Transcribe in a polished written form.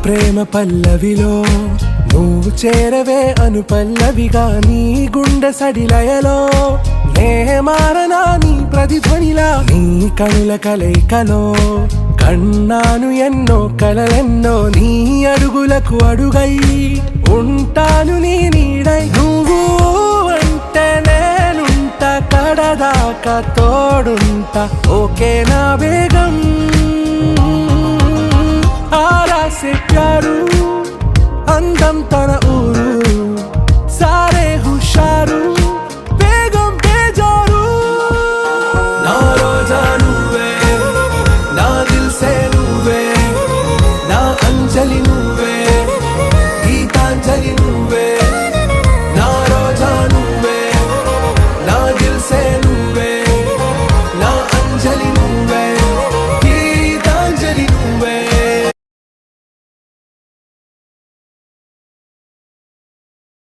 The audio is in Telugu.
ప్రేమ పల్లవిలో నువ్వు చేరవే అను పల్లవిగా నీ గుండె సడిలయలో నే మారనా నీ ప్రతిధ్వనిలా నీ కనుల కలయికలో కన్నాను ఎన్నో కలలెన్నో నీ అడుగులకు అడుగై ఉంటాను నీ నీడై నువ్వు అంటే నేనుంట కడదాకా తోడుంటా ఓకే నా బేగం आरा से प्यारू अंदम तन ऊरू सारे हुशारू बेगम बेजारू ना रोजा नुवे ना दिल से नुवे ना अंजलि नुवे